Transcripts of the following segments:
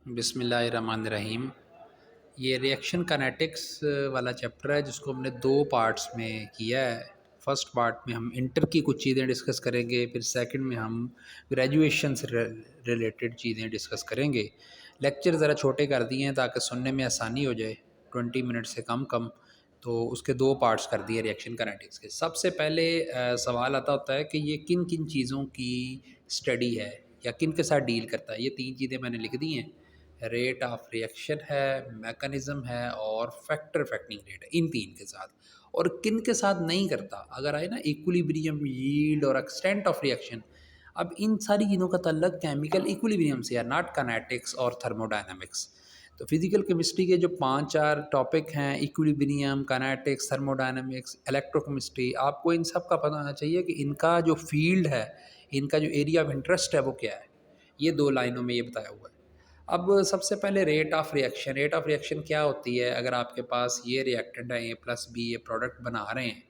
बिस्मिल्लाहिर्रहमानिर्रहीम। ये reaction kinetics वाला चैप्टर है जिसको हमने दो पार्ट्स में किया है। फर्स्ट पार्ट में हम इंटर की कुछ चीज़ें डिस्कस करेंगे, फिर सेकंड में हम ग्रेजुएशन से रिलेटेड चीज़ें डिस्कस करेंगे। लेक्चर ज़रा छोटे कर दिए हैं ताकि सुनने में आसानी हो जाए, 20 मिनट से कम कम। तो उसके दो पार्ट्स कर दिए रिएक्शन काइनेटिक्स के। सबसे पहले सवाल आता होता है कि ये किन किन चीज़ों की स्टडी है या किन के साथ डील करता है। ये तीन चीज़ें मैंने लिख दी हैं, रेट ऑफ रिएक्शन है, मैकेनिज़्म है और फैक्टर इफेक्टिंग रेट है, इन तीन के साथ। और किन के साथ नहीं करता, अगर आए ना इक्विलिब्रियम, यील्ड और एक्सटेंट ऑफ रिएक्शन। अब इन सारी चीज़ों का ताल्लुक केमिकल इक्विलिब्रियम से है, नॉट काइनेटिक्स और थर्मोडायनामिक्स। तो फिजिकल केमिस्ट्री के जो 5-4 टॉपिक हैं, इक्विलिब्रियम, काइनेटिक्स, थर्मोडायनामिक्स, इलेक्ट्रोकेमिस्ट्री, आपको इन सब का पता होना चाहिए कि इनका जो फील्ड है, इनका जो एरिया ऑफ इंटरेस्ट है वो क्या है। ये दो लाइनों में ये बताया हुआ है। अब सबसे पहले rate of reaction. Rate of reaction क्या होती है? अगर आपके पास ये रिएक्टेंट है, ए प्लस बी, ये प्रोडक्ट बना रहे हैं,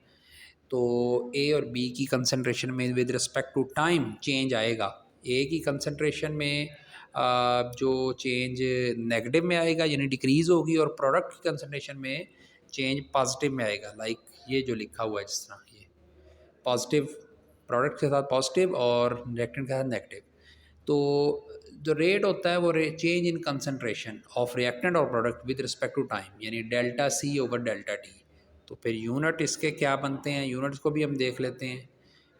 तो ए और बी की कंसनट्रेशन में with respect to time change आएगा। ए की कंसनट्रेशन में जो चेंज नेगेटिव में आएगा यानी डिक्रीज़ होगी, और प्रोडक्ट की कंसनट्रेशन में चेंज पॉजिटिव में आएगा। लाइक ये जो लिखा हुआ है, जिस तरह ये पॉजिटिव, प्रोडक्ट के साथ पॉजिटिव और रिएक्टेंट के साथ नेगेटिव। तो जो रेट होता है वो change in concentration of reactant और product with respect to time, यानी delta C over delta T. तो फिर यूनिट इसके क्या बनते हैं, यूनिट्स को भी हम देख लेते हैं।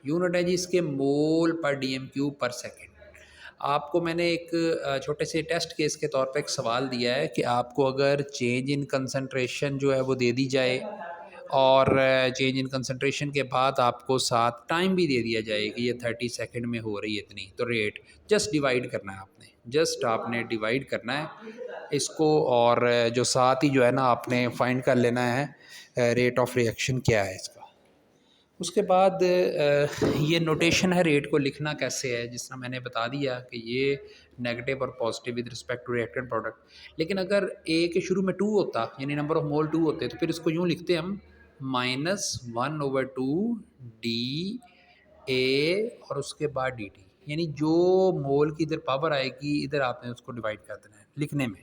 यूनिट है जी इसके मोल पर डी एम क्यूब पर सेकेंड। आपको मैंने एक छोटे से टेस्ट केस के तौर पे एक सवाल दिया है कि आपको अगर चेंज इन कंसंट्रेशन जो है वो दे दी जाए, और चेंज इन कंसंट्रेशन के बाद आपको साथ टाइम भी दे दिया जाए कि ये 30 सेकंड में हो रही है इतनी, तो रेट जस्ट डिवाइड करना है आपने, जस्ट आपने डिवाइड करना है इसको, और जो साथ ही जो है ना आपने फाइंड कर लेना है रेट ऑफ रिएक्शन क्या है इसका। उसके बाद ये नोटेशन है रेट को लिखना कैसे है, जिस तरह मैंने बता दिया कि ये नेगेटिव और positive with respect to reactant product. लेकिन अगर ए के शुरू में 2 होता, यानी नंबर ऑफ मोल 2 होते, तो फिर इसको यूँ लिखते हम -1/2 डी ए और उसके बाद डी टी, यानी जो मोल की इधर पावर आएगी इधर आपने उसको डिवाइड कर देना है लिखने में।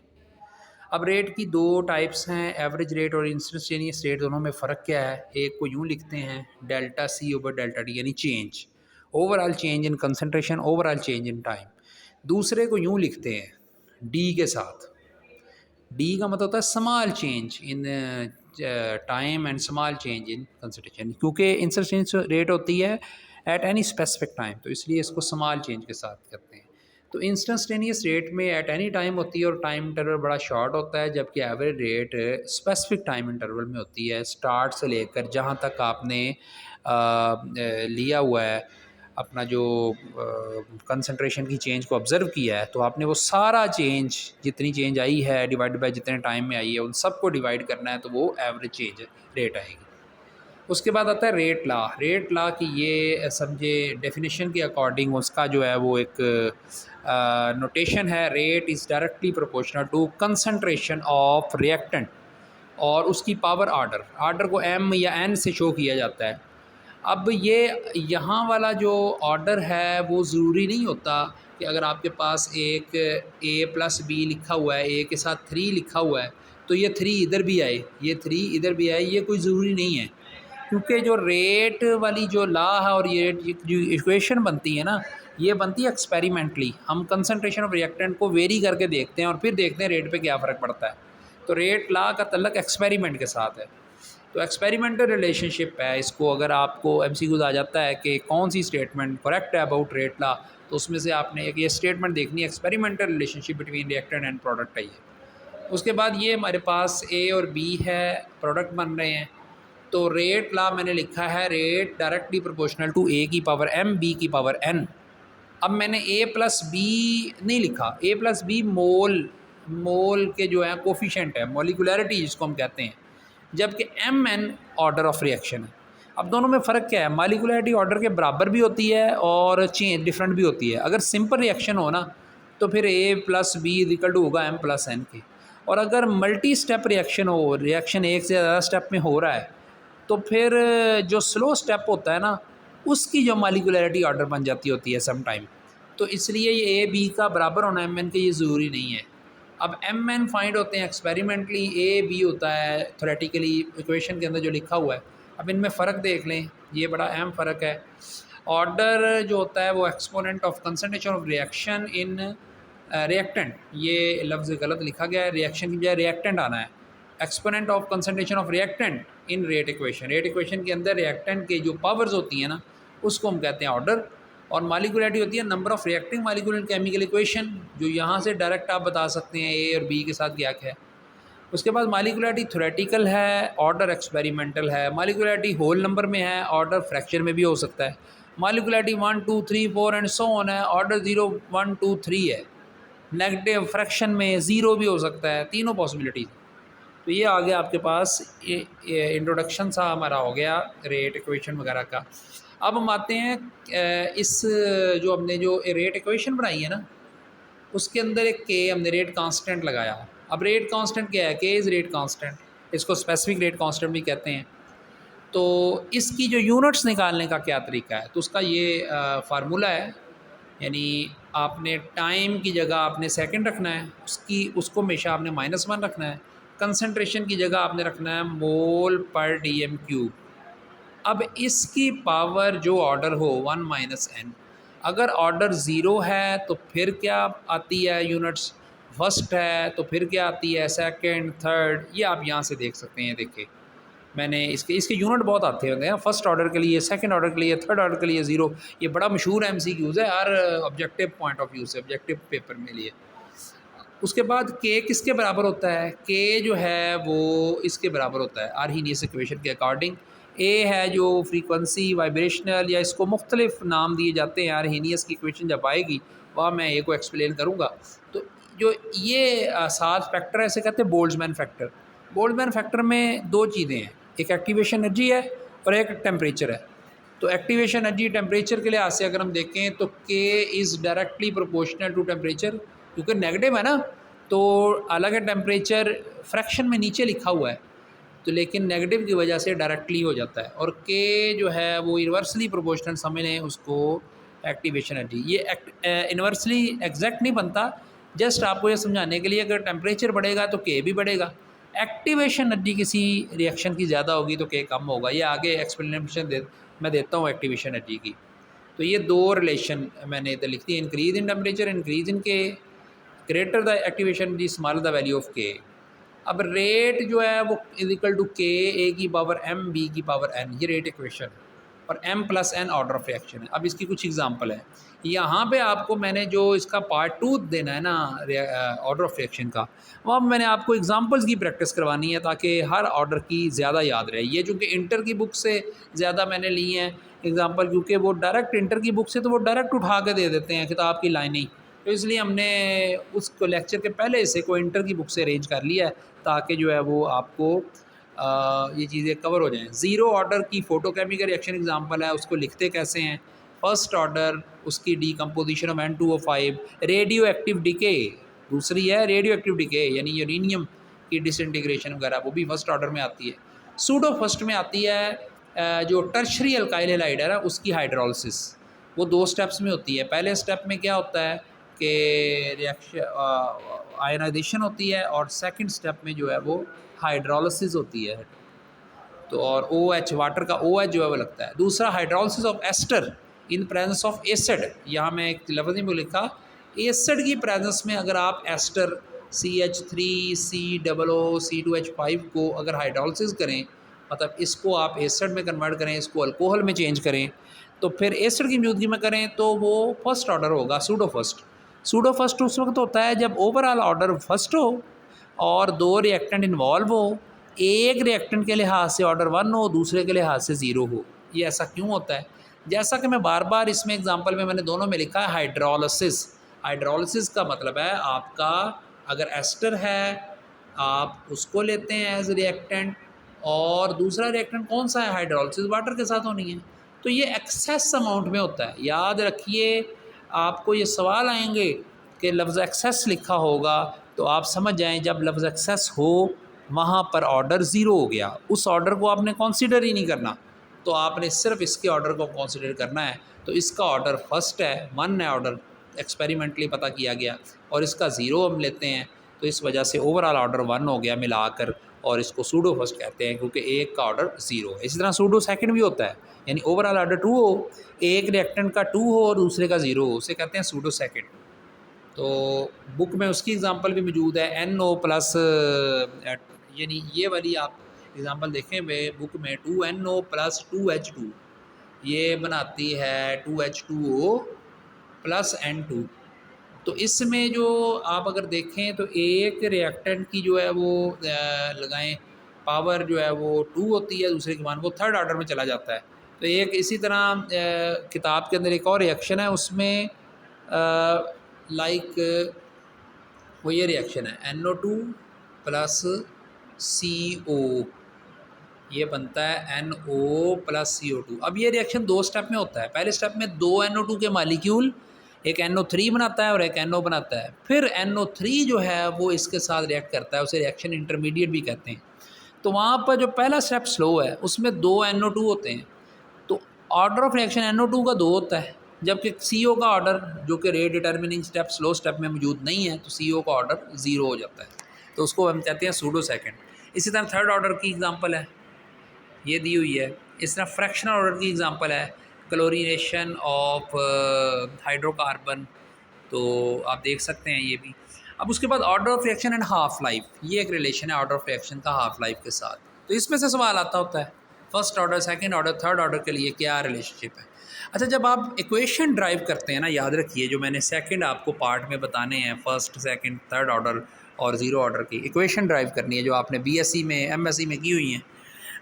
अब रेट की दो टाइप्स हैं, एवरेज रेट और इंस्टेंटेनियस रेट। दोनों में फ़र्क क्या है? एक को यूँ लिखते हैं delta C over delta T, यानी change, overall change in concentration, overall change in time. दूसरे को यूँ लिखते हैं डी के साथ। डी का मतलब होता है small change in time and small change in concentration, क्योंकि इंस्टेंटेनियस रेट होती है एट एनी स्पेसिफिक टाइम, तो इसलिए इसको स्मॉल चेंज के साथ करते हैं। तो इंस्टेंटेनियस रेट में एट एनी टाइम होती है और टाइम इंटरवल बड़ा शॉर्ट होता है, जबकि average rate specific time interval में होती है, स्टार्ट से लेकर जहाँ तक आपने लिया हुआ है अपना जो कंसंट्रेशन की चेंज को ऑब्ज़र्व किया है, तो आपने वो सारा चेंज, जितनी चेंज आई है डिवाइड बाय जितने टाइम में आई है, उन सबको डिवाइड करना है, तो वो एवरेज चेंज रेट आएगी। उसके बाद आता है रेट लॉ। रेट लॉ की ये समझे डेफिनेशन के अकॉर्डिंग उसका जो है वो एक नोटेशन है, rate is directly proportional to concentration of reactant और उसकी पावर ऑर्डर। ऑर्डर को एम या एन से शो किया जाता है। अब ये यहाँ वाला जो ऑर्डर है वो ज़रूरी नहीं होता कि अगर आपके पास एक ए प्लस बी लिखा हुआ है, ए के साथ 3 लिखा हुआ है, तो ये 3 इधर भी आए, ये 3 इधर भी आए, ये कोई ज़रूरी नहीं है। क्योंकि जो रेट वाली जो लॉ है और ये जो इक्वेशन बनती है ना, ये बनती है एक्सपेरिमेंटली। हम कंसंट्रेशन ऑफ रिएक्टेंट को वेरी करके देखते हैं और फिर देखते हैं रेट पे क्या फ़र्क पड़ता है। तो रेट लॉ का तल्लक एक्सपेरिमेंट के साथ है। तो एक्सपेरिमेंटल रिलेशनशिप है, इसको अगर आपको एमसीक्यूज़ आ जाता है कि कौन सी स्टेटमेंट करेक्ट है अबाउट रेट लॉ, तो उसमें से आपने एक ये स्टेटमेंट देखनी है, experimental relationship between reactant and product है ये। उसके बाद ये हमारे पास ए और बी है, प्रोडक्ट बन रहे हैं। तो रेट लॉ मैंने लिखा है, रेट डायरेक्टली प्रोपोर्शनल टू ए की पावर एम बी की पावर एन। अब मैंने ए प्लस बी नहीं लिखा, ए प्लस बी मोल के जो है कोफिशेंट है, मोलिकुलरिटी जिसको हम कहते हैं, जबकि M N order of reaction है। अब दोनों में फ़र्क क्या है? मालिकुलरिटी ऑर्डर के बराबर भी होती है और चेंज डिफरेंट भी होती है। अगर सिंपल रिएक्शन हो ना, तो फिर ए प्लस बी इक्वल टू होगा एम प्लस एन के। और अगर मल्टी स्टेप रिएक्शन हो, रिएक्शन एक से ज़्यादा स्टेप में हो रहा है, तो फिर जो स्लो स्टेप होता है ना, उसकी जो मालिकुलरिटी ऑर्डर बन जाती होती है सम टाइम। तो इसलिए ये ए बी का बराबर होना एम एन के ये ज़रूरी नहीं है। अब एम एन फाइंड होते हैं एक्सपेरिमेंटली, ए बी होता है थ्योरेटिकली इक्वेशन के अंदर जो लिखा हुआ है। अब इनमें फ़र्क देख लें, ये बड़ा अहम फ़र्क है। ऑर्डर जो होता है वो exponent of concentration of reaction in reactant, ये लफ्ज़ गलत लिखा गया है, रिएक्शन की बजाय रिएक्टेंट आना है। Exponent of concentration of reactant in rate equation, rate equation के अंदर रिएक्टेंट के जो पावर्स होती हैं ना, उसको हम कहते हैं ऑर्डर। और मालिकुलरिटी होती है number of reacting molecule in chemical equation, जो यहाँ से डायरेक्ट आप बता सकते हैं ए और बी के साथ क्या क्या है। उसके बाद मालिकुलरिटी थ्योरेटिकल है, ऑर्डर एक्सपेरिमेंटल है। मालिकुलरिटी होल नंबर में है, ऑर्डर फ्रैक्चर में भी हो सकता है। मालिकुलरिटी 1 2 3 4 एंड सो ऑन है, ऑर्डर 0 1 2 3 है। नेगेटिव फ्रैक्शन में 0 भी हो सकता है, तीनों पॉसिबिलिटीज़। तो ये आ गया आपके पास इंट्रोडक्शन सा हमारा हो गया रेट इक्वेशन वगैरह का। अब हम आते हैं इस जो हमने जो रेट इक्वेशन बनाई है ना, उसके अंदर एक के हमने रेट कांस्टेंट लगाया। अब रेट कांस्टेंट क्या है? के इज़ रेट कांस्टेंट, इसको स्पेसिफिक रेट कांस्टेंट भी कहते हैं। तो इसकी जो यूनिट्स निकालने का क्या तरीका है, तो उसका ये फार्मूला है, यानी आपने टाइम की जगह आपने सेकंड रखना है, उसको हमेशा आपने -1 रखना है। कंसंट्रेशन की जगह आपने रखना है मोल पर dm क्यूब। अब इसकी पावर जो ऑर्डर हो 1 - n, अगर ऑर्डर 0 है तो फिर क्या आती है यूनिट्स, फर्स्ट है तो फिर क्या आती है सेकंड, थर्ड, ये आप यहाँ से देख सकते हैं। देखिए मैंने इसके यूनिट बहुत आते होंगे, फर्स्ट ऑर्डर के लिए, सेकंड ऑर्डर के लिए, थर्ड ऑर्डर के लिए 0। ये बड़ा मशहूर MCQs है हर ऑब्जेक्टिव पॉइंट ऑफ व्यू से, ऑब्जेक्टिव पेपर में लिए। उसके बाद के किसके बराबर होता है? के जो है वो इसके बराबर होता है आर्हीनियस इक्वेशन के अकॉर्डिंग। ए है जो फ्रीक्वेंसी वाइब्रेशनल, या इसको मुख्तलिफ नाम दिए जाते हैं। आर्हीनियस की इक्वेशन जब आएगी वह मैं ए को एक्सप्लेन करूँगा। तो जो ये 7 फैक्टर है, इसे कहते हैं बोल्ट्जमैन फैक्टर। बोल्ट्जमैन फैक्टर में 2 चीज़ें हैं, एक एक्टिवेशन एनर्जी है और एक टेम्परेचर है। तो एक्टिवेशन एनर्जी टेम्परेचर के लिहाज से अगर हम देखें तो K is directly proportional to temperature, क्योंकि नेगेटिव है ना, तो अलग है टेम्परेचर फ्रैक्शन में नीचे लिखा हुआ है, तो लेकिन नेगेटिव की वजह से डायरेक्टली हो जाता है। और के जो है वो इन्वर्सली प्रोपोर्शनल समझ लें उसको एक्टिवेशन एनर्जी। ये इन्वर्सली एग्जैक्ट नहीं बनता, जस्ट आपको ये समझाने के लिए अगर टेम्परेचर बढ़ेगा तो के भी बढ़ेगा। एक्टिवेशन एनर्जी किसी रिएक्शन की ज़्यादा होगी तो के कम होगा। ये आगे एक्सप्लेनेशन मैं देता हूँ एक्टिवेशन एनर्जी की। तो ये 2 रिलेशन मैंने इधर लिख दी, increase in temperature, increase in K, greater the activation the smaller the value of K. अब रेट जो है वो इज इक्वल टू के ए की पावर m b की पावर n, ये रेट इक्वेशन, और m + n order of reaction है। अब इसकी कुछ एग्जांपल है, यहाँ पे आपको मैंने जो इसका पार्ट 2 देना है ना ऑर्डर ऑफ रिएक्शन का, वहाँ मैंने आपको एग्जांपल्स की प्रैक्टिस करवानी है ताकि हर ऑर्डर की ज़्यादा याद रहे। ये चूँकि इंटर की बुक से ज़्यादा मैंने ली हैं एग्जांपल, क्योंकि वो डायरेक्ट इंटर की बुक से तो वो डायरेक्ट उठा के दे देते हैं किताब की लाइन ही, तो इसलिए हमने उसको लेक्चर के पहले से कोई इंटर की बुक से अरेंज कर लिया है ताकि जो है वो आपको ये चीज़ें कवर हो जाएं। 0 ऑर्डर की फोटोकेमिकल रिएक्शन एग्जांपल है, उसको लिखते कैसे हैं। फर्स्ट ऑर्डर उसकी decomposition of N2O5, radio active decay दूसरी है, रेडियो एक्टिव डिके यानी यूरेनियम की डिसइंटीग्रेशन वगैरह, वो भी फर्स्ट ऑर्डर में आती है। सूडो फर्स्ट में आती है जो टर्शरी अल्काइल हैलाइड है ना, उसकी हाइड्रोलिसिस, वो 2 स्टेप्स में होती है। पहले स्टेप में क्या होता है कि रिएक्शन आयनाइजेशन होती है, और सेकंड स्टेप में जो है वो हाइड्रोलिसिस होती है। तो और OH वाटर का OH जो है वो लगता है। दूसरा hydrolysis of ester in presence of acid, यहाँ मैं एक लफ्ज़ में लिखा, एसिड की प्रेजेंस में अगर आप एस्टर CH3COO C2H5 को अगर हाइड्रोलिसिस करें, मतलब इसको आप एसिड में कन्वर्ट करें, इसको अल्कोहल में चेंज करें, तो फिर एसिड की मौजूदगी में करें तो वो फर्स्ट ऑर्डर होगा, सूडो फर्स्ट। सूडो फर्स्ट उस वक्त होता है जब ओवरऑल ऑर्डर फर्स्ट हो और 2 रिएक्टेंट इन्वॉल्व हो, एक रिएक्टेंट के लिहाज से ऑर्डर 1 हो, दूसरे के लिहाज से 0 हो। ये ऐसा क्यों होता है? जैसा कि मैं बार बार इसमें एग्जांपल में मैंने दोनों में लिखा है हाइड्रोलिसिस। हाइड्रोलिसिस का मतलब है आपका अगर एस्टर है आप उसको लेते हैं एज रिएक्टेंट, और दूसरा रिएक्टेंट कौन सा है? हाइड्रोलिसिस वाटर के साथ होनी है। तो ये एक्सेस अमाउंट में होता है। याद रखिए, आपको ये सवाल आएंगे कि लफ्ज़ एक्सेस लिखा होगा तो आप समझ जाएं जब लफ्ज़ एक्सेस हो वहाँ पर ऑर्डर 0 हो गया, उस ऑर्डर को आपने कंसीडर ही नहीं करना, तो आपने सिर्फ इसके ऑर्डर को कंसीडर करना है। तो इसका ऑर्डर फर्स्ट है, 1 है ऑर्डर, एक्सपेरिमेंटली पता किया गया, और इसका 0 हम लेते हैं। तो इस वजह से ओवरऑल ऑर्डर 1 हो गया मिलाकर, और इसको सूडो फर्स्ट कहते हैं क्योंकि एक का ऑर्डर 0 है। इसी तरह सूडो सेकंड भी होता है, यानी ओवरऑल ऑर्डर 2 हो, एक रिएक्टेंट का 2 हो और दूसरे का 0 हो, उसे कहते हैं सूडो सेकंड। तो बुक में उसकी एग्जांपल भी मौजूद है, NO प्लस, यानी ये वाली आप एग्जांपल देखें वे बुक में 2NO प्लस 2H2, ये बनाती है 2H2O प्लस N2। तो इसमें जो आप अगर देखें तो एक रिएक्टेंट की जो है वो लगाएं पावर जो है वो 2 होती है, दूसरे के मान वो थर्ड ऑर्डर में चला जाता है। तो एक इसी तरह किताब के अंदर एक और रिएक्शन है, उसमें लाइक वो ये रिएक्शन है NO2 प्लस CO, ये बनता है NO प्लस CO2। अब ये रिएक्शन 2 स्टेप में होता है। पहले स्टेप में 2 NO2 के मालिक्यूल एक NO3 बनाता है और एक NO बनाता है, फिर NO3 जो है वो इसके साथ रिएक्ट करता है, उसे रिएक्शन इंटरमीडिएट भी कहते हैं। तो वहाँ पर जो पहला स्टेप स्लो है उसमें 2 NO2 होते हैं, तो ऑर्डर ऑफ रिएक्शन NO2 का 2 होता है, जबकि CO का ऑर्डर जो कि rate determining step slow step में मौजूद नहीं है, तो CO का ऑर्डर 0 हो जाता है, तो उसको हम कहते हैं सूडो सेकंड। इसी तरह थर्ड ऑर्डर की एग्जांपल है, ये दी हुई है। इस तरह फ्रैक्शनल ऑर्डर की एग्जांपल है क्लोरीनेशन ऑफ हाइड्रोकार्बन, तो आप देख सकते हैं ये भी। अब उसके बाद order of reaction and half life, ये एक रिलेशन है ऑर्डर ऑफ रिएक्शन का हाफ लाइफ के साथ। तो इसमें से सवाल आता होता है first order, second order, third order के लिए क्या रिलेशनशिप है। अच्छा, जब आप इक्वेशन ड्राइव करते हैं ना, याद रखिए जो मैंने सेकंड आपको पार्ट में बताने हैं, फर्स्ट सेकंड थर्ड ऑर्डर और ज़ीरो ऑर्डर की इक्वेशन ड्राइव करनी है, जो आपने BSc में MSc में की हुई हैं,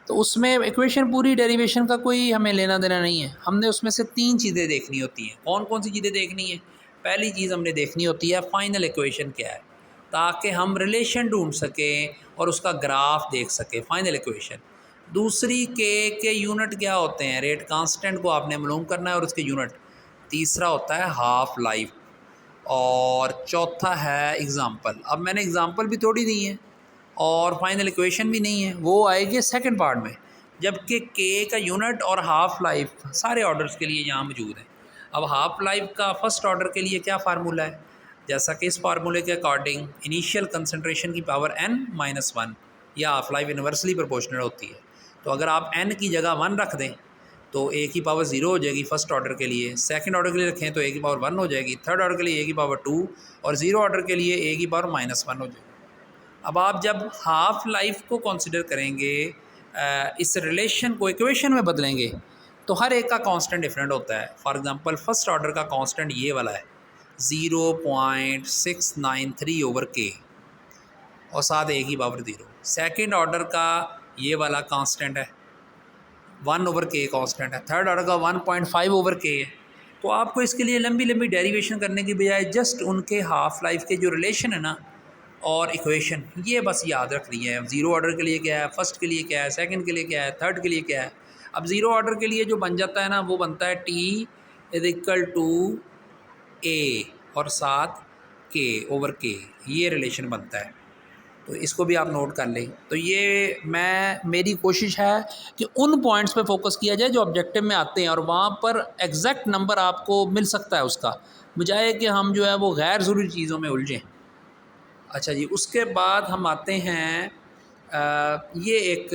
तो उसमें इक्वेशन पूरी डेरिवेशन का कोई हमें लेना देना नहीं है। हमने उसमें से 3 चीज़ें देखनी होती हैं। कौन कौन सी चीज़ें देखनी है? पहली चीज़ हमने देखनी होती है फाइनल इक्वेशन क्या है, ताकि हम रिलेशन ढूंढ सकें और उसका ग्राफ देख सकें, फाइनल इक्वेशन। दूसरी के यूनिट क्या होते हैं, रेट कांस्टेंट को आपने मालूम करना है और उसके यूनिट। तीसरा होता है हाफ लाइफ, और चौथा है एग्ज़ाम्पल। अब मैंने एग्ज़ाम्पल भी थोड़ी दी है और फाइनल इक्वेशन भी नहीं है, वो आएगी सेकंड पार्ट में, जबकि के का यूनिट और हाफ लाइफ सारे ऑर्डर्स के लिए यहाँ मौजूद है। अब हाफ लाइफ का फर्स्ट ऑर्डर के लिए क्या फार्मूला है, जैसा कि इस फार्मूले के अकॉर्डिंग इनिशियल कंसनट्रेशन की पावर n-1 या हाफ लाइफ इन्वर्सली प्रोपोर्शनल होती है। तो अगर आप n की जगह 1 रख दें तो a की पावर 0 हो जाएगी फर्स्ट ऑर्डर के लिए, सेकंड ऑर्डर के लिए रखें तो a की पावर 1 हो जाएगी, थर्ड ऑर्डर के लिए a की पावर 2 और ज़ीरो ऑर्डर के लिए a की पावर -1 हो जाएगी। अब आप जब हाफ लाइफ को कंसिडर करेंगे, इस रिलेशन को इक्वेशन में बदलेंगे, तो हर एक का कांस्टेंट डिफरेंट होता है। फॉर एग्जांपल फर्स्ट ऑर्डर का कांस्टेंट ये वाला है 0.693 ओवर के और साथ ए की पावर 0। सेकेंड ऑर्डर का ये वाला कांस्टेंट है 1 ओवर के कांस्टेंट है। थर्ड ऑर्डर का 1.5 ओवर के है। तो आपको इसके लिए लंबी लंबी डेरिवेशन करने की बजाय जस्ट उनके हाफ लाइफ के जो रिलेशन है ना और इक्वेशन, ये बस याद रखनी है। ज़ीरो ऑर्डर के लिए क्या है, फर्स्ट के लिए क्या है, सेकंड के लिए क्या है, थर्ड के लिए क्या है। अब ज़ीरो ऑर्डर के लिए जो बन जाता है ना, वो बनता है T=A और साथ K ओवर K, ये रिलेशन बनता है। तो इसको भी आप नोट कर लें। तो ये मेरी कोशिश है कि उन पॉइंट्स पे फोकस किया जाए जो ऑब्जेक्टिव में आते हैं और वहाँ पर एग्जैक्ट नंबर आपको मिल सकता है उसका, बजाय कि हम जो है वो गैर ज़रूरी चीज़ों में उलझें। अच्छा जी, उसके बाद हम आते हैं ये एक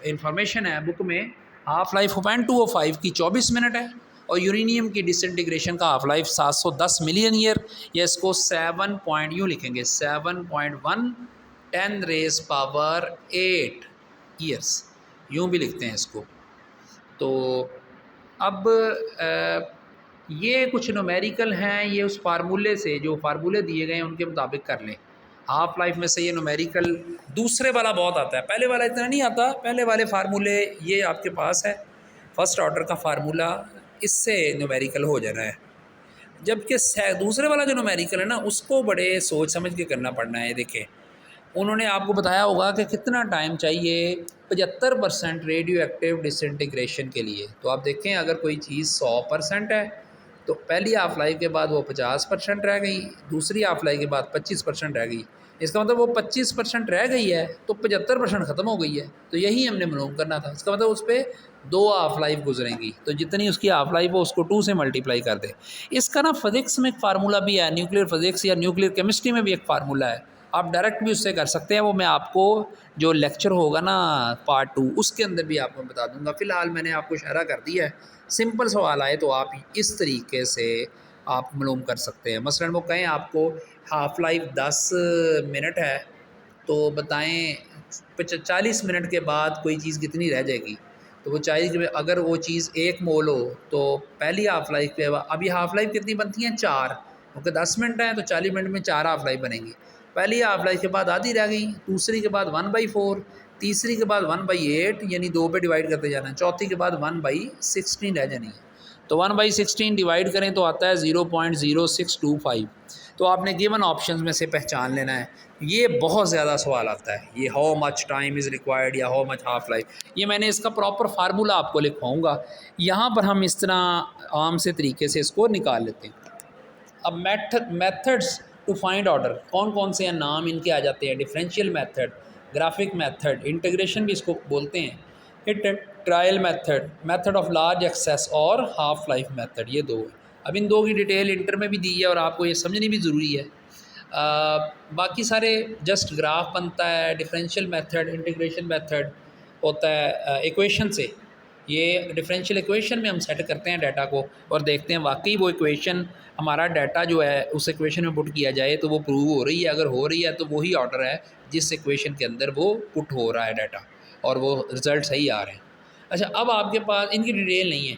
इंफॉर्मेशन है बुक में, हाफ़ लाइफ ऑफ N2O5 की 24 मिनट है और यूरेनियम की डिसइंटीग्रेशन का हाफ़ लाइफ 710 मिलियन ईयर, या इसको 7 पॉइंट यूँ लिखेंगे 7.1 10⁻⁸ ईयर्स, यूँ भी लिखते हैं इसको। तो अब ये कुछ न्यूमेरिकल हैं, ये उस फार्मूले से जो फार्मूले दिए गए हैं उनके मुताबिक कर लें। हाफ लाइफ में से ये न्यूमेरिकल दूसरे वाला बहुत आता है, पहले वाला इतना नहीं आता। पहले वाले फार्मूले ये आपके पास है, फर्स्ट ऑर्डर का फार्मूला, इससे न्यूमेरिकल हो जाना है। जबकि दूसरे वाला जो न्यूमेरिकल है ना, उसको बड़े सोच समझ के करना पड़ना है। देखें, उन्होंने आपको बताया होगा कि कितना टाइम चाहिए 75% रेडियो एक्टिव डिसइंटीग्रेशन के लिए। तो आप देखें, अगर कोई चीज़ 100% है तो पहली हाफ लाइफ के बाद वो 50% रह गई, दूसरी हाफ लाइफ के बाद 25% रह गई। इसका मतलब वो 25% रह गई है तो 75% ख़त्म हो गई है। तो यही हमने मालूम करना था। इसका मतलब उस पर 2 हाफ लाइफ गुजरेंगी, तो जितनी उसकी हाफ लाइफ हो उसको 2 से मल्टीप्लाई कर दे। इसका ना फिज़िक्स में एक फार्मूला भी है, न्यूक्लियर फिज़िक्स या न्यूक्लियर केमिस्ट्री में भी एक फार्मूला है। आप डायरेक्ट भी उससे कर सकते हैं, वो मैं आपको जो लेक्चर होगा ना पार्ट 2 उसके अंदर भी आपको बता दूंगा। फ़िलहाल मैंने आपको इशारा कर दिया है, सिंपल सवाल आए तो आप इस तरीके से आप मालूम कर सकते हैं। मसलन वो कहें आपको हाफ़ लाइफ 10 मिनट है, तो बताएं 40 मिनट के बाद कोई चीज़ कितनी रह जाएगी। तो वो 40 के, अगर वो चीज़ 1 मोल हो तो पहली हाफ़ लाइफ के बाद, अभी हाफ़ लाइफ कितनी बनती हैं 4, क्योंकि 10 मिनट हैं तो 40 मिनट में 4 हाफ़ लाइफ बनेंगी। पहली हाफ़ लाइफ के बाद आधी रह गई, दूसरी के बाद 1/4, तीसरी के बाद 1/8 यानी 2 पे डिवाइड करते जाना है, चौथी के बाद 1/16 रह जानी है। तो 1/16 डिवाइड करें तो आता है 0.0625। तो आपने गिवन ऑप्शंस में से पहचान लेना है। ये बहुत ज़्यादा सवाल आता है, ये how much time is required या हाउ मच हाफ लाइफ, ये मैंने इसका प्रॉपर फार्मूला आपको लिखवाऊँगा। यहाँ पर हम इस तरह आम से तरीके से इसको निकाल लेते हैं। अब मेथड्स टू फाइंड ऑर्डर कौन कौन से हैं, नाम इनके आ जाते हैं। Differential method, graphic method, integration भी इसको बोलते हैं, hit trial method, method of large access और हाफ लाइफ मेथड, ये दो है। अब इन दो की डिटेल इंटर में भी दी है और आपको ये समझनी भी ज़रूरी है। बाकी सारे जस्ट ग्राफ बनता है, डिफरेंशियल मेथड, इंटीग्रेशन मेथड होता है इक्वेशन से। ये डिफरेंशियल इक्वेशन में हम सेट करते हैं डाटा को और देखते हैं वाकई वो इक्वेशन, हमारा डाटा जो है उस इक्वेशन में पुट किया जाए तो वो प्रूव हो रही है। अगर हो रही है तो वही ऑर्डर है जिस इक्वेशन के अंदर वो पुट हो रहा है डाटा, और वो रिज़ल्ट सही आ रहे हैं। अच्छा, अब आपके पास इनकी डिटेल नहीं है,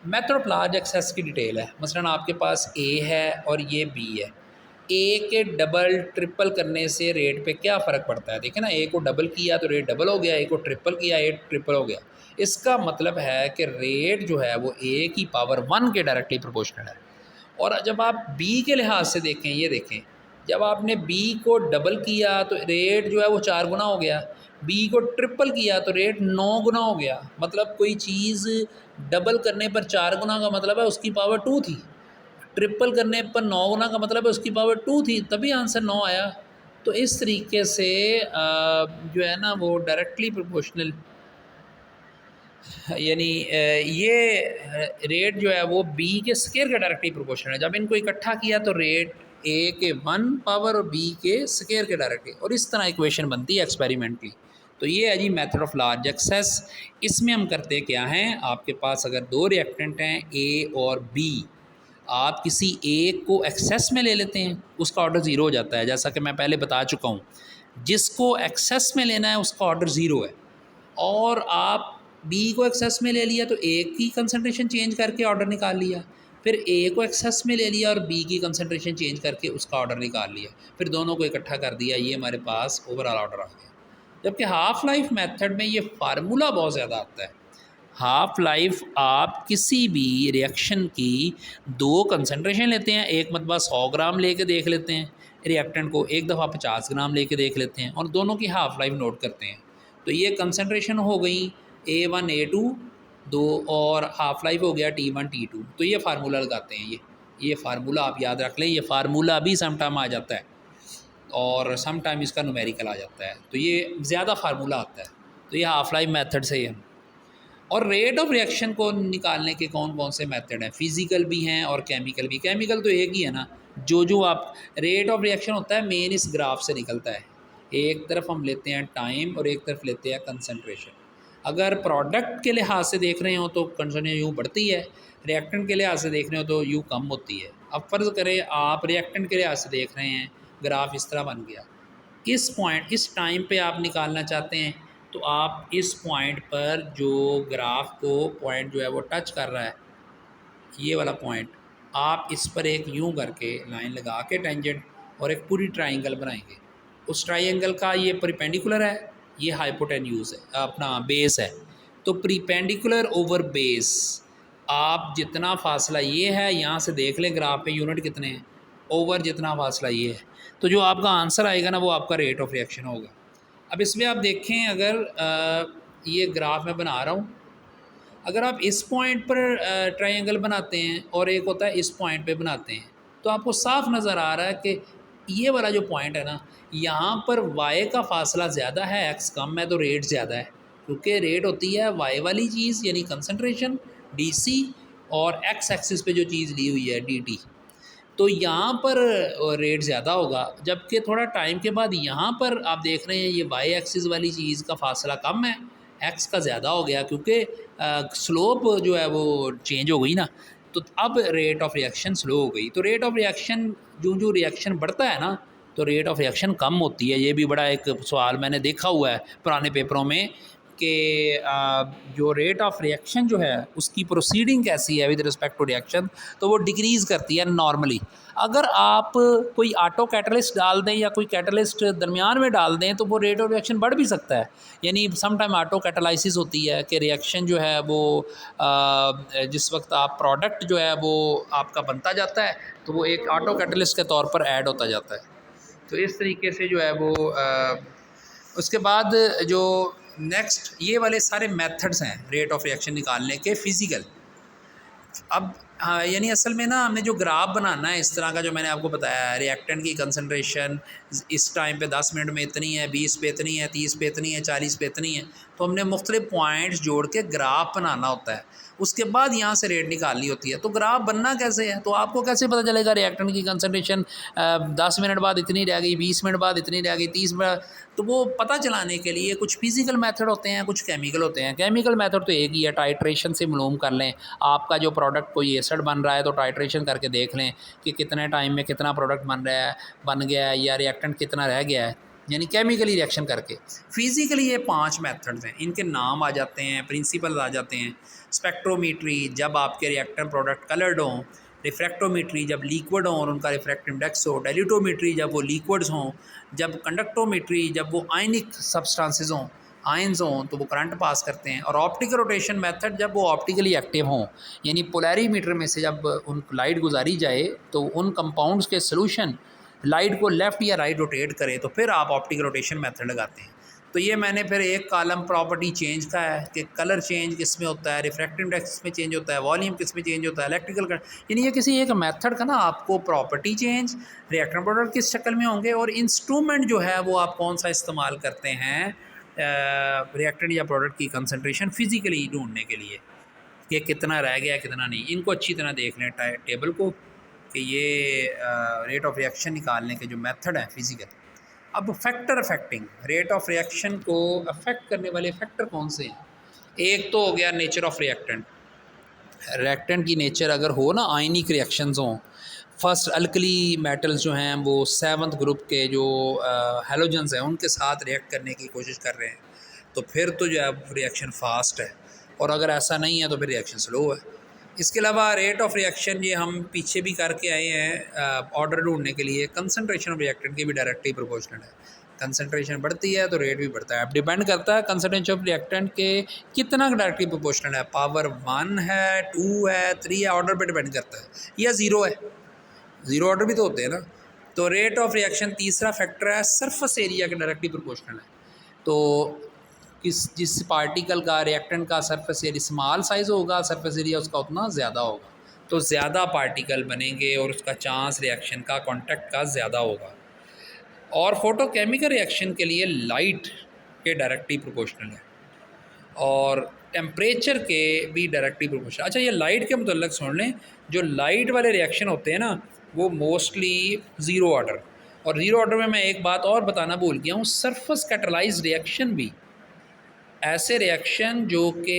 मेथड ऑफ लार्ज एक्सेस की डिटेल है। मसलन आपके पास ए है और ये बी है। ए के डबल ट्रिपल करने से रेट पे क्या फ़र्क पड़ता है? देखें ना, ए को डबल किया तो रेट डबल हो गया, ए को ट्रिपल किया ए ट्रिपल हो गया। इसका मतलब है कि रेट जो है वो ए की पावर 1 के डायरेक्टली प्रोपोर्शनल है। और जब आप बी के लिहाज से देखें, ये देखें, जब आपने बी को डबल किया तो रेट जो है वो 4 गुना हो गया, बी को ट्रिपल किया तो रेट 9 गुना हो गया। मतलब कोई चीज़ डबल करने पर 4 गुना का मतलब है उसकी पावर 2 थी, ट्रिपल करने पर 9 गुना का मतलब है उसकी पावर 2 थी, तभी आंसर 9 आया। तो इस तरीके से जो है ना वो डायरेक्टली प्रोपोर्शनल, यानी ये रेट जो है वो बी के स्केयर के डायरेक्टली प्रोपोर्शनल है। जब इनको इकट्ठा किया तो रेट ए के 1 पावर और बी के स्केयर के डायरेक्टली, और इस तरह इक्वेशन बनती है एक्सपेरिमेंटली। तो ये है जी मेथड ऑफ लार्ज एक्सेस। इसमें हम करते क्या हैं, आपके पास अगर दो रिएक्टेंट हैं ए और बी, आप किसी एक को एक्सेस में ले लेते हैं, उसका ऑर्डर ज़ीरो हो जाता है। जैसा कि मैं पहले बता चुका हूँ, जिसको एक्सेस में लेना है उसका ऑर्डर ज़ीरो है। और आप बी को एक्सेस में ले लिया तो ए की कंसंट्रेशन चेंज करके ऑर्डर निकाल लिया, फिर ए को एक्सेस में ले लिया और बी की कंसंट्रेशन चेंज करके उसका ऑर्डर निकाल लिया, फिर दोनों को इकट्ठा कर दिया, ये हमारे पास ओवरऑल ऑर्डर आ गया। जबकि हाफ़ लाइफ मेथड में ये फार्मूला बहुत ज़्यादा आता है। हाफ़ लाइफ आप किसी भी रिएक्शन की दो कंसंट्रेशन लेते हैं, एक मरतबा 100 ग्राम लेके देख लेते हैं रिएक्टेंट को, एक दफ़ा 50 ग्राम लेके देख लेते हैं और दोनों की हाफ़ लाइफ नोट करते हैं। तो ये कंसंट्रेशन हो गई A1 A2 दो, और हाफ़ लाइफ हो गया T1 T2। तो ये फार्मूला लगाते हैं, ये फार्मूला आप याद रख लें। ये फार्मूला भी सम टाइम आ जाता है और सम टाइम इसका न्यूमेरिकल आ जाता है, तो ये ज़्यादा फार्मूला आता है। तो ये हाफ़ लाइफ मेथड से ही है। और रेट ऑफ रिएक्शन को निकालने के कौन कौन से मेथड हैं, फिज़िकल भी हैं और केमिकल भी। केमिकल तो एक ही है ना, जो आप रेट ऑफ रिएक्शन होता है मेन इस ग्राफ से निकलता है। एक तरफ हम लेते हैं टाइम और एक तरफ लेते हैं कंसंट्रेशन। अगर प्रोडक्ट के लिहाज से देख रहे हो तो कंसंट्रेशन यूँ बढ़ती है, रिएक्टेंट के लिहाज से देख रहे हो तो यूँ कम होती है। अब फ़र्ज़ करें आप रिएक्टेंट के लिहाज से देख रहे हैं, ग्राफ इस तरह बन गया, इस पॉइंट इस टाइम पे आप निकालना चाहते हैं तो आप इस पॉइंट पर जो ग्राफ को पॉइंट जो है वो टच कर रहा है, ये वाला पॉइंट, आप इस पर एक यूं करके लाइन लगा के टेंजेंट और एक पूरी ट्राइंगल बनाएंगे। उस ट्राइंगल का ये परपेंडिकुलर है, ये हाइपोटेन्यूज है, अपना बेस है। तो परपेंडिकुलर ओवर बेस, आप जितना फासला ये है यहाँ से देख लें ग्राफ पे यूनिट कितने हैं, ओवर जितना फासला ये है, तो जो आपका आंसर आएगा ना वो आपका रेट ऑफ रिएक्शन होगा। अब इसमें आप देखें, अगर ये ग्राफ मैं बना रहा हूँ, अगर आप इस पॉइंट पर ट्रायंगल बनाते हैं और एक होता है इस पॉइंट पे बनाते हैं, तो आपको साफ नज़र आ रहा है कि ये वाला जो पॉइंट है ना, यहाँ पर y का फासला ज़्यादा है, x कम है, तो रेट ज़्यादा है। क्योंकि रेट होती है y वाली चीज़ यानी कंसंट्रेशन डी सी, और x एक्सिस पे जो चीज़ ली हुई है डी टी। तो यहाँ पर रेट ज़्यादा होगा, जबकि थोड़ा टाइम के बाद यहाँ पर आप देख रहे हैं ये वाई एक्सिस वाली चीज़ का फासला कम है, एक्स का ज़्यादा हो गया, क्योंकि स्लोप जो है वो चेंज हो गई ना, तो अब रेट ऑफ रिएक्शन स्लो हो गई। तो रेट ऑफ रिएक्शन जो रिएक्शन बढ़ता है ना, तो रेट ऑफ रिएक्शन कम होती है। ये भी बड़ा एक सवाल मैंने देखा हुआ है पुराने पेपरों में कि जो रेट ऑफ रिएक्शन जो है उसकी प्रोसीडिंग कैसी है विद रिस्पेक्ट टू रिएक्शन, तो वो डिक्रीज़ करती है नॉर्मली। अगर आप कोई ऑटो कैटलिस्ट डाल दें या कोई कैटलिस्ट दरमियान में डाल दें तो वो रेट ऑफ रिएक्शन बढ़ भी सकता है। यानी सम टाइम ऑटो कैटलाइसिस होती है कि रिएक्शन जो है वो जिस वक्त आप प्रोडक्ट जो है वो आपका बनता जाता है तो वो एक ऑटो कैटलिस्ट के तौर पर ऐड होता जाता है। तो इस तरीके से जो है वो उसके बाद जो नेक्स्ट ये वाले सारे मेथड्स हैं रेट ऑफ रिएक्शन निकालने के फ़िज़िकल। अब हाँ, यानी असल में ना हमने जो ग्राफ बनाना है इस तरह का जो मैंने आपको बताया है, रिएक्टेंट की कंसंट्रेशन इस टाइम पे 10 मिनट में इतनी है, 20 पे इतनी है, 30 पे इतनी है, 40 पे इतनी है, तो हमने मुख्तलिफ पॉइंट्स जोड़ के ग्राफ बनाना होता है। उसके बाद यहाँ से रेट निकालनी होती है। तो ग्राफ बनना कैसे है, तो आपको कैसे पता चलेगा रिएक्टेंट की कंसंट्रेशन 10 मिनट बाद इतनी रह गई, 20 मिनट बाद इतनी रह गई, 30 मिनट, तो वो पता चलाने के लिए कुछ फिज़िकल मेथड होते हैं, कुछ केमिकल होते हैं। केमिकल मेथड तो एक ही है, टाइट्रेशन से मालूम कर लें आपका जो प्रोडक्ट कोई एसिड बन रहा है तो टाइट्रेशन करके देख लें कि कितने टाइम में कितना प्रोडक्ट बन गया है या रिएक्टेंट कितना रह गया है, यानी केमिकली रिएक्शन करके। फिज़िकली ये 5 मेथड्स हैं, इनके नाम आ जाते हैं, प्रिंसिपल आ जाते हैं। स्पेक्ट्रोमीट्री जब आपके रिएक्टेंट प्रोडक्ट कलर्ड हों, रिफ्रैक्टोमीट्री जब लिक्विड हों और उनका रिफ्रैक्टिव इंडेक्स हो, डाइल्यूटोमीट्री जब वो लिक्विड्स हों, जब कंडक्टोमीट्री जब वो आयनिक सब्सटेंसेस हों, आयंस हों तो वो करंट पास करते हैं, और ऑप्टिकल रोटेशन मेथड जब वो ऑप्टिकली एक्टिव हों, यानी पोलैरीमीटर में से जब उन लाइट गुजारी जाए तो उन कंपाउंड्स के सोल्यूशन लाइट को लेफ़्ट या राइट रोटेट करे, तो फिर आप ऑप्टिकल रोटेशन मेथड लगाते हैं। तो ये मैंने फिर एक कॉलम प्रॉपर्टी चेंज का है कि कलर चेंज किस में होता है, रिफ्रैक्टिव इंडेक्स किस में चेंज होता है, वॉल्यूम किस में चेंज होता है, इलेक्ट्रिकल करंट, यानी ये किसी एक मेथड का ना आपको प्रॉपर्टी चेंज, रिएक्टेंट प्रोडक्ट किस शक्ल में होंगे, और इंस्ट्रूमेंट जो है वो आप कौन सा इस्तेमाल करते हैं रिएक्टेंट या प्रोडक्ट की कंसंट्रेशन फिज़िकली ढूंढने के लिए कि कितना रह गया कितना नहीं। इनको अच्छी तरह देख लें टेबल को कि ये रेट ऑफ रिएक्शन निकालने के जो मेथड हैं फिज़िकल। अब factor affecting rate of reaction को अफेक्ट करने वाले फैक्टर कौन से हैं। एक तो हो गया नेचर ऑफ रिएक्टेंट, रिएक्टेंट की नेचर अगर हो ना आयनिक रिएक्शंस हों, फर्स्ट अल्कली मेटल्स जो हैं वो 7th ग्रुप के जो हैलोजन्स हैं उनके साथ रिएक्ट करने की कोशिश कर रहे हैं, तो फिर तो जो है रिएक्शन फास्ट है, और अगर ऐसा नहीं है तो फिर रिएक्शन स्लो है। इसके अलावा रेट ऑफ रिएक्शन ये हम पीछे भी करके आए हैं ऑर्डर ढूंढने के लिए, कंसंट्रेशन ऑफ रिएक्टेंट की भी डायरेक्टली प्रोपोर्शनल है। कंसंट्रेशन बढ़ती है तो रेट भी बढ़ता है। अब डिपेंड करता है कंसंट्रेशन ऑफ रिएक्टेंट के कितना डायरेक्टली प्रोपोर्शनल है, पावर 1 है, 2 है, 3 है, ऑर्डर पे डिपेंड करता है, या 0 है, 0 ऑर्डर भी तो होते हैं ना। तो रेट ऑफ रिएक्शन तीसरा फैक्टर है सरफेस एरिया के डायरेक्टली प्रोपोर्शनल है। तो जिस पार्टिकल का रिएक्टेंट का सरफेस एरिया स्मॉल साइज़ होगा, सरफेस एरिया उसका उतना ज़्यादा होगा, तो ज़्यादा पार्टिकल बनेंगे और उसका चांस रिएक्शन का कॉन्टैक्ट का ज़्यादा होगा। और फोटोकेमिकल रिएक्शन के लिए लाइट के डायरेक्टली प्रोपोर्शनल है और टेम्परेचर के भी डायरेक्टली प्रोपोर्शनल। अच्छा, ये लाइट के मतलब सुन लें, जो लाइट वाले रिएक्शन होते हैं ना वो मोस्टली 0 ऑर्डर, और 0 ऑर्डर में मैं एक बात और बताना भूल गया हूँ, सरफेस कैटलाइज्ड रिएक्शन भी, ऐसे रिएक्शन जो कि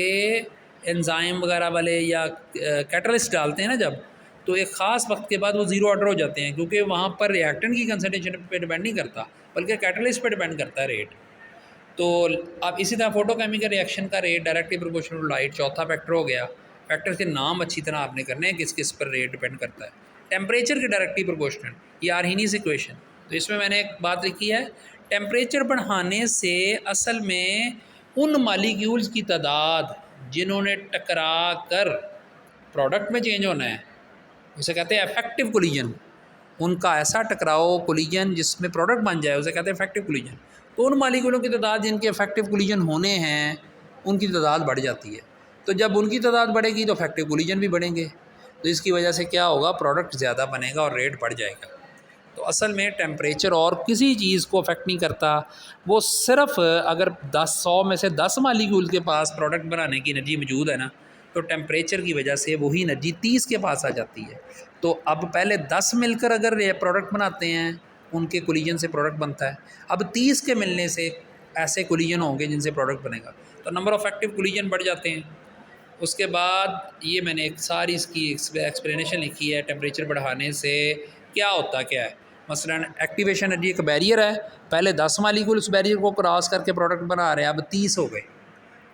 एंजाइम वगैरह वाले या कैटलिस्ट डालते हैं ना जब, तो एक ख़ास वक्त के बाद वो 0 ऑर्डर हो जाते हैं, क्योंकि वहाँ पर रिएक्टेंट की कंसंट्रेशन पे डिपेंड नहीं करता बल्कि कैटलिस्ट पे डिपेंड करता है रेट। तो अब इसी तरह फोटोकेमिकल रिएक्शन का rate directly proportional to light, चौथा फैक्टर हो गया। फैक्टर के नाम अच्छी तरह आपने करने हैं, किस किस पर रेट डिपेंड करता है। टेम्परेचर के डायरेक्टली प्रोपोर्शनल, ये आर्हीनीज़ इक्वेशन, तो इसमें मैंने एक बात लिखी है, टेम्परेचर बढ़ाने से असल में उन मालिक्यूल्स की तादाद जिन्होंने टकरा कर प्रोडक्ट में चेंज होना है, उसे कहते हैं इफेक्टिव कोलिजन, उनका ऐसा टकराओ कोलिजन जिसमें प्रोडक्ट बन जाए उसे कहते हैं इफेक्टिव कोलिजन। तो उन मालिक्यूलों की तादाद जिनके इफेक्टिव कोलिजन होने हैं उनकी तादाद बढ़ जाती है, तो जब उनकी तादाद बढ़ेगी तो इफेक्टिव कोलिजन भी बढ़ेंगे, तो इसकी वजह से क्या होगा, प्रोडक्ट ज़्यादा बनेगा और रेट बढ़ जाएगा। तो असल में टेम्परेचर और किसी चीज़ को अफेक्ट नहीं करता, वो सिर्फ अगर 100 में से 10 मालिक्यूल के पास प्रोडक्ट बनाने की एनर्जी मौजूद है ना, तो टेम्परेचर की वजह से वही एनर्जी 30 के पास आ जाती है। तो अब पहले 10 मिलकर अगर ये प्रोडक्ट बनाते हैं, उनके कोलिजन से प्रोडक्ट बनता है। अब 30 के मिलने से ऐसे कोलिजन होंगे जिनसे प्रोडक्ट बनेगा, तो नंबर ऑफ़ एक्टिव कोलिजन बढ़ जाते हैं। उसके बाद ये मैंने एक सारी इसकी एक्सप्लेनेशन लिखी है, टेम्परेचर बढ़ाने से क्या होता क्या है। मसलन एक्टिवेशन एनर्जी एक बैरियर है, पहले 10 मालिक्यूल उस बैरियर को क्रॉस करके प्रोडक्ट बना रहे हैं, अब 30 हो गए।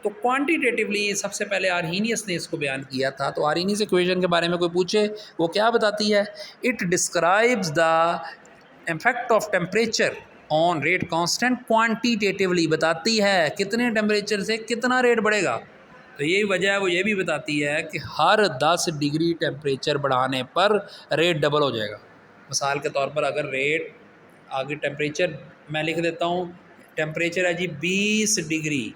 तो क्वांटिटेटिवली सबसे पहले आर्हीनियस ने इसको बयान किया था। तो आर्हीनियस इक्वेशन के बारे में कोई पूछे, वो क्या बताती है? It describes the effect of temperature on rate constant quantitatively, बताती है कितने टेम्परेचर से कितना रेट बढ़ेगा। तो यही वजह है, वो ये भी बताती है कि हर 10 डिग्री टेम्परेचर बढ़ाने पर रेट डबल हो जाएगा। मिसाल के तौर पर अगर रेट आगे टेम्परेचर मैं लिख देता हूँ, टेम्परेचर है जी 20 डिग्री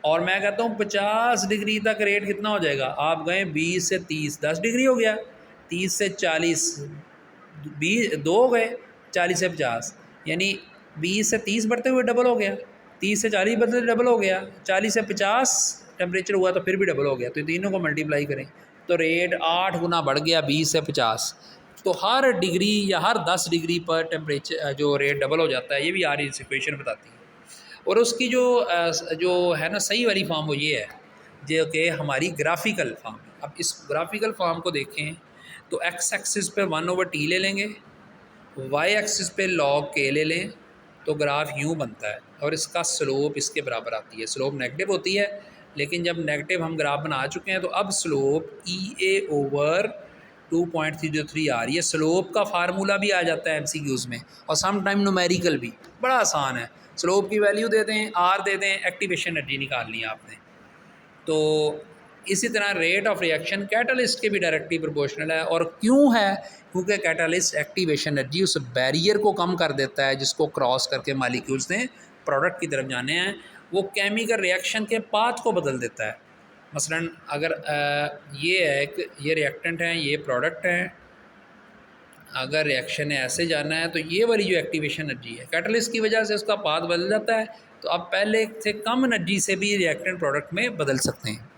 और मैं कहता हूँ 50 डिग्री तक रेट कितना हो जाएगा। आप गए 20 से 30, 10 डिग्री हो गया। 30 से 40, 20 दो हो गए। 40 से 50, यानी 20 से 30 बढ़ते हुए डबल हो गया। 30 से 40 बढ़ते हुए डबल हो गया। 40 से 50 टेम्परेचर हुआ तो फिर भी डबल हो गया। तो तीनों को मल्टीप्लाई करें तो रेट 8 गुना बढ़ गया 20 से 50। तो हर डिग्री या हर 10 डिग्री पर टेम्परेचर जो रेट डबल हो जाता है, ये भी आ रही इक्वेशन बताती है। और उसकी जो है ना सही वाली फॉर्म वो ये है जो कि हमारी ग्राफिकल फॉर्म। अब इस ग्राफिकल फॉर्म को देखें तो एक्स एक्सिस पे 1/t ले लेंगे, वाई एक्सिस पे log k ले लें, तो ग्राफ यूँ बनता है और इसका स्लोप इसके बराबर आती है। स्लोप नेगेटिव होती है, लेकिन जब नेगेटिव हम ग्राफ बना चुके हैं तो अब स्लोप EA/2.303 आ रही है। स्लोप का फार्मूला भी आ जाता है MCQs में और सम टाइम न्यूमेरिकल भी, बड़ा आसान है। स्लोप की वैल्यू दे दें, R दे दें, एक्टिवेशन एनर्जी निकालनी है आपने। तो इसी तरह रेट ऑफ रिएक्शन कैटलिस्ट के भी डायरेक्टली प्रोपोर्शनल है। और क्यों है? क्योंकि कैटलिस्ट एक्टिवेशन एनर्जी उस बैरियर को कम कर देता है जिसको क्रॉस करके मालिक्यूल्स ने प्रोडक्ट की तरफ जाने हैं। वो केमिकल रिएक्शन के पाथ को बदल देता है। मसलन अगर ये है कि ये रिएक्टेंट हैं, ये प्रोडक्ट हैं, अगर रिएक्शन ने ऐसे जाना है तो ये वाली जो एक्टिवेशन एनर्जी है कैटलिस्ट की वजह से उसका पाथ बदल जाता है। तो अब पहले से कम एनर्जी से भी रिएक्टेंट प्रोडक्ट में बदल सकते हैं।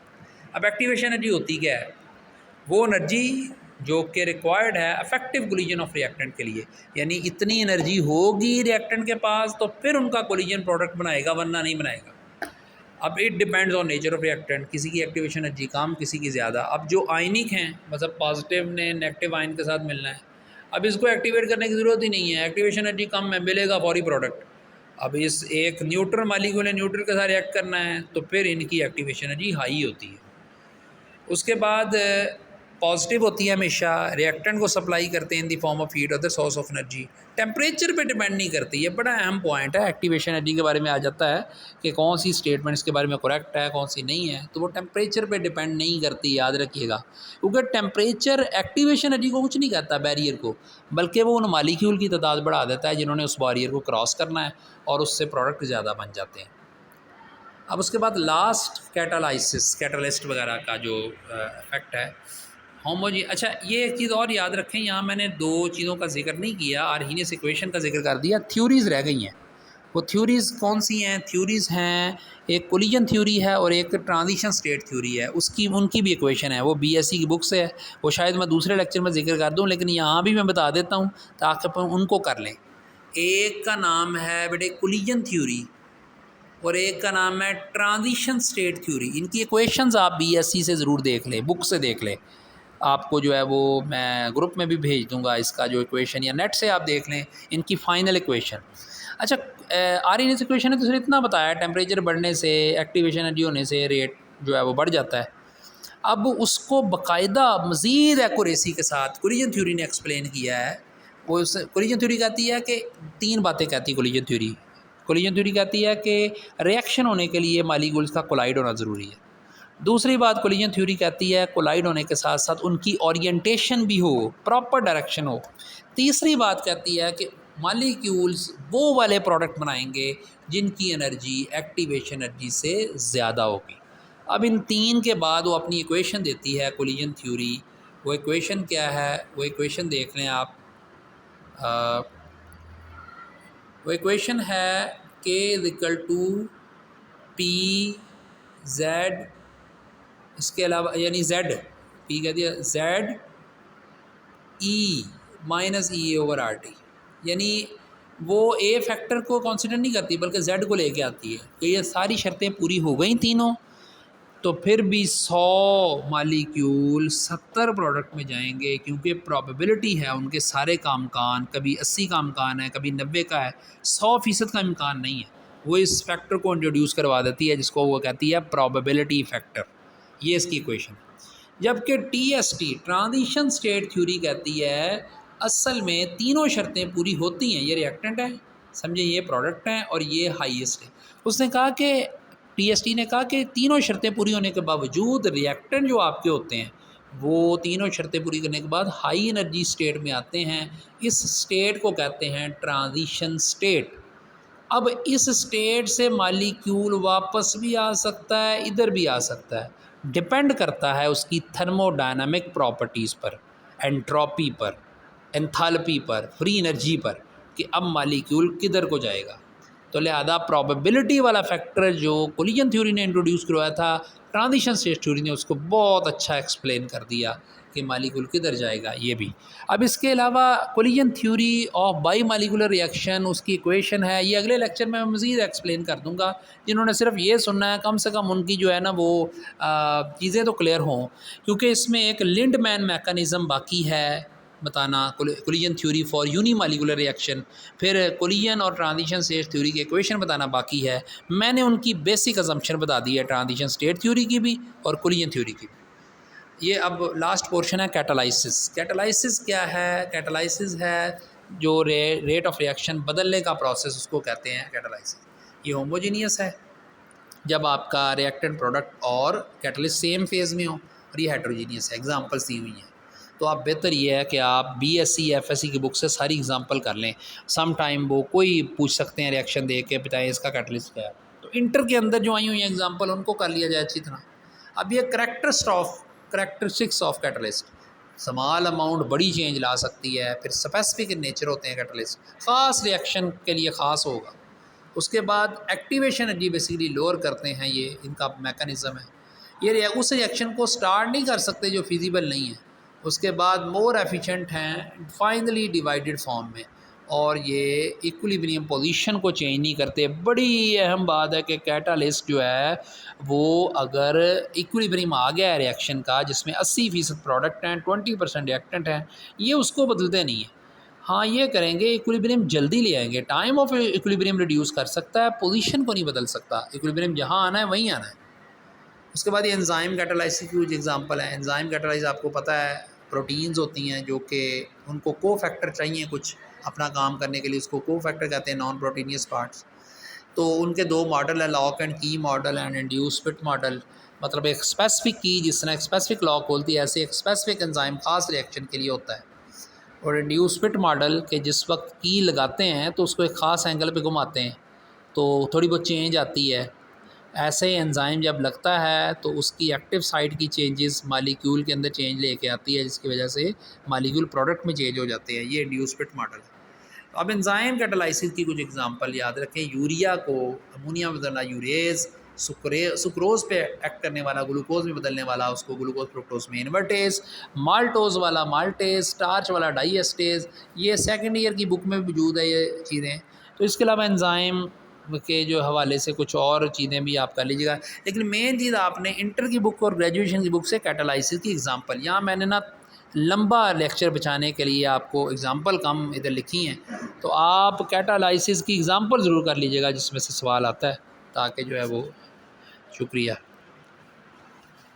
अब एक्टिवेशन एनर्जी होती क्या है? वो एनर्जी जो कि रिक्वायर्ड है अफेक्टिव कोलिजन ऑफ रिएक्टेंट के लिए, यानी इतनी एनर्जी होगी रिएक्टेंट के पास तो फिर उनका कोलिजन प्रोडक्ट बनाएगा, वरना नहीं बनाएगा। अब it depends on nature of reactant, किसी की एक्टिवेशन एनर्जी कम, किसी की ज़्यादा। अब जो आयनिक हैं, मतलब पॉजिटिव ने नेगेटिव आयन के साथ मिलना है, अब इसको एक्टिवेट करने की ज़रूरत ही नहीं है, एक्टिवेशन एनर्जी कम है, मिलेगा फॉरी प्रोडक्ट। अब इस एक न्यूट्रल मालिक्यूल ने न्यूट्रल के साथ रिएक्ट करना है तो फिर इनकी एक्टिवेशन एनर्जी हाई होती है। उसके बाद पॉजिटिव होती है, हमेशा रिएक्टेंट को सप्लाई करते हैं in the form of heat, other source of energy. Temperature पे डिपेंड नहीं करती। ये बड़ा अहम पॉइंट है, एक्टिवेशन एनर्जी के बारे में आ जाता है कि कौन सी स्टेटमेंट इसके बारे में करेक्ट है, कौन सी नहीं है। तो वो टेम्परेचर पे डिपेंड नहीं करती, याद रखिएगा। क्योंकि टेम्परेचर एक्टिवेशन एनर्जी को कुछ नहीं कहता बैरियर को, बल्कि वो उन मालिक्यूल की तादाद बढ़ा देता है जिन्होंने उस बैरियर को क्रॉस करना है, और उससे प्रोडक्ट ज़्यादा बन जाते हैं। अब उसके बाद लास्ट कैटालाइसिस, कैटलिस्ट वगैरह का जो इफेक्ट है होमोजी। अच्छा, ये एक चीज़ और याद रखें, यहाँ मैंने दो चीज़ों का जिक्र नहीं किया, आर्हीनियस इक्वेशन का जिक्र कर दिया, थ्योरीज़ रह गई हैं। वो थ्योरीज़ कौन सी हैं? थ्योरीज़ हैं, एक कोलिजन थ्योरी है और एक ट्रांजिशन स्टेट थ्योरी है। उसकी उनकी भी इक्वेशन है, वो BSc की बुक से है। वो शायद मैं दूसरे लेक्चर में जिक्र कर दूँ, लेकिन यहाँ भी मैं बता देता हूँ ताकि अपन उनको कर लें। एक का नाम है बेटे कोलिजन थ्योरी और एक का नाम है ट्रांजिशन स्टेट थ्योरी। इनकी इक्वेशंस आप BSc से ज़रूर देख लें, बुक से देख लें। आपको जो है वो मैं ग्रुप में भी भेज दूंगा इसका जो इक्वेशन, या नेट से आप देख लें इनकी फ़ाइनल इक्वेशन। अच्छा, आर्हीनियस इक्वेशन ने तो सिर्फ इतना बताया, टेम्परेचर बढ़ने से, एक्टिवेशन एनर्जी होने से रेट जो है वो बढ़ जाता है। अब उसको बाकायदा मज़ीद एक्यूरेसी के साथ कोलिजन थ्योरी ने एक्सप्लेन किया है। वो कोलिजन थ्योरी कहती है कि तीन बातें कहती है कोलिजन थ्योरी। कोलिजन थ्योरी कहती है कि रिएक्शन होने के लिए मालिक्यूल्स का कोलाइड होना ज़रूरी है। दूसरी बात कोलिजन थ्योरी कहती है कोलाइड होने के साथ साथ उनकी ओरिएंटेशन भी हो, प्रॉपर डायरेक्शन हो। तीसरी बात कहती है कि मालिक्यूल्स वो वाले प्रोडक्ट बनाएंगे जिनकी एनर्जी एक्टिवेशन एनर्जी से ज़्यादा होगी। अब इन तीन के बाद वो अपनी इक्वेशन देती है कोलिजन थ्योरी। वो इक्वेशन क्या है? वो इक्वेशन देख लें आप। वो इक्वेशन है K = P Z इसके अलावा यानी जेड, पी कह दिया जेड ई माइनस ई ए ओवर आर टी, यानी वो ए फैक्टर को कंसिडर नहीं करती बल्कि जेड को लेके आती है कि ये सारी शर्तें पूरी हो गई तीनों, तो फिर भी 100 मालिक्यूल 70 प्रोडक्ट में जाएंगे, क्योंकि प्रोबेबिलिटी है उनके सारे का इम्कान, कभी 80 का इम्कान है, कभी 90 का है, 100% का इम्कान नहीं है। वो इस फैक्टर को इंट्रोड्यूस करवा देती है जिसको वो कहती है प्रोबेबिलिटी फैक्टर। ये इसकी इक्वेशन है। जबकि TST ट्रांजिशन स्टेट थ्योरी कहती है असल में तीनों शर्तें पूरी होती हैं, ये रिएक्टेंट है, समझे, ये प्रोडक्ट है और ये हाईएस्ट है। उसने कहा कि TST ने कहा कि तीनों शर्तें पूरी होने के बावजूद रिएक्टेंट जो आपके होते हैं वो तीनों शर्तें पूरी करने के बाद हाई एनर्जी स्टेट में आते हैं। इस स्टेट को कहते हैं ट्रांजिशन स्टेट। अब इस स्टेट से मालिक्यूल वापस भी आ सकता है, इधर भी आ सकता है, डिपेंड करता है उसकी थर्मोडायनामिक प्रॉपर्टीज़ पर, एंट्रोपी पर, एंथैल्पी पर, फ्री एनर्जी पर, कि अब मालिक्यूल किधर को जाएगा। तो लिहाजा प्रोबेबिलिटी वाला फैक्टर जो कोलिजन थ्योरी ने इंट्रोड्यूस करवाया था, ट्रांजिशन स्टेट थ्योरी ने उसको बहुत अच्छा एक्सप्लेन कर दिया कि मालिक्यूल किधर जाएगा ये भी। अब इसके अलावा collision theory of by molecular reaction, उसकी इक्वेशन है, ये अगले लेक्चर में मैं मज़ीद एक्सप्लेन कर दूंगा। जिन्होंने सिर्फ ये सुनना है कम से कम उनकी जो है ना वो चीज़ें तो क्लियर हों, क्योंकि इसमें एक लिंडमैन मैकेनिज़्म बाकी है बताना, कोलिजन थ्योरी फॉर यूनिमालिकुलर रिएक्शन, फिर कोलिजन और ट्रांजिशन स्टेट थ्योरी के इक्वेशन बताना बाकी है। मैंने उनकी बेसिक अजम्पशन बता दी है ट्रांजिशन स्टेट थ्योरी की भी और कोलिजन थ्योरी की भी। ये अब लास्ट पोर्शन है कैटालाइसिस। कैटालाइसिस क्या है? कैटालाइसिस है जो रेट ऑफ रिएक्शन बदलने का प्रोसेस, उसको कहते हैं कैटालाइसिस। ये होमोजीनियस है जब आपका रिएक्टेंट प्रोडक्ट और कैटलिस्ट सेम फेज़ में हो, और ये हेट्रोजीनियस है। एग्जांपल्स दी हुई हैं, तो आप बेहतर ये है कि आप BSc FSc की बुक से सारी एग्जांपल कर लें। सम टाइम वो कोई पूछ सकते हैं रिएक्शन दे के बताएं इसका कैटलिस्ट क्या है, तो इंटर के अंदर जो आई हुई हैं एग्जांपल उनको कर लिया जाए अच्छी तरह। अब ये characteristics of catalyst, small amount बड़ी चेंज ला सकती है, फिर स्पेसिफिक इन नेचर होते हैं कैटलिस्ट, ख़ास रिएक्शन के लिए ख़ास होगा। उसके बाद एक्टिवेशन एनर्जी बेसिकली लोअर करते हैं, ये इनका मैकेनिज़्म है। ये उस रिएक्शन को स्टार्ट नहीं कर सकते जो फिजिबल नहीं है। उसके बाद मोर एफिशिएंट हैं फाइनली डिवाइडेड फॉर्म में, और ये इक्विलिब्रियम पोजीशन को चेंज नहीं करते। बड़ी अहम बात है कि कैटालिस्ट जो है वो अगर इक्विलिब्रियम आ गया है रिएक्शन का, जिसमें 80% प्रोडक्ट हैं, 20% रिएक्टेंट हैं, ये उसको बदलते नहीं है। हाँ ये करेंगे, इक्विलिब्रियम जल्दी ले आएंगे, टाइम ऑफ इक्विलिब्रियम रिड्यूस कर सकता है, पोजीशन को नहीं बदल सकता। इक्विलिब्रियम जहाँ आना है वहीं आना है। उसके बाद ये एंजाइम कैटालाइसिस की कुछ एग्जांपल है। एंजाइम कैटालाइसिस आपको पता है प्रोटीन्स होती हैं जो कि उनको को फैक्टर चाहिए कुछ अपना काम करने के लिए, उसको को फैक्टर कहते हैं, नॉन प्रोटीनियस पार्ट्स। तो उनके दो मॉडल हैं, लॉक एंड की model and induce fit model. मतलब एक स्पेसिफिक की जिस तरह एक स्पेसिफिक लॉक होती है, ऐसे एक स्पेसिफिक एंजाइम खास रिएक्शन के लिए होता है। और इंड्यूस फिट मॉडल के जिस वक्त की लगाते हैं तो उसको एक ख़ास एंगल पे घुमाते हैं तो थोड़ी बहुत चेंज आती है। ऐसे एंजाइम जब लगता है तो उसकी एक्टिव साइट की चेंजेस मालिक्यूल के अंदर चेंज लेके आती है, जिसकी वजह से मालिक्यूल प्रोडक्ट में चेंज हो जाते हैं। ये इंड्यूस फिट मॉडल है। तो अब एंजाइम कैटालाइसिस की कुछ एग्जांपल याद रखें। यूरिया को अमोनिया में बदलना यूरेज, सुक्रोज पे एक्ट करने वाला, ग्लूकोज में बदलने वाला उसको ग्लूकोज फ्रुक्टोज में इन्वर्टेज, माल्टोज वाला माल्टेज, स्टार्च वाला डाइएस्टेज। ये सेकेंड ईयर की बुक में मौजूद है ये चीज़ें। तो इसके अलावा एंजाइम के जो हवाले से कुछ और चीज़ें भी आप कर लीजिएगा, लेकिन मेन चीज़ आपने इंटर की बुक और ग्रेजुएशन की बुक से कैटालाइसिस की एग्जांपल, यहाँ मैंने ना लंबा लेक्चर बचाने के लिए आपको एग्जांपल कम इधर लिखी हैं, तो आप कैटालाइसिस की एग्जांपल ज़रूर कर लीजिएगा जिसमें से सवाल आता है, ताकि जो है वो। शुक्रिया।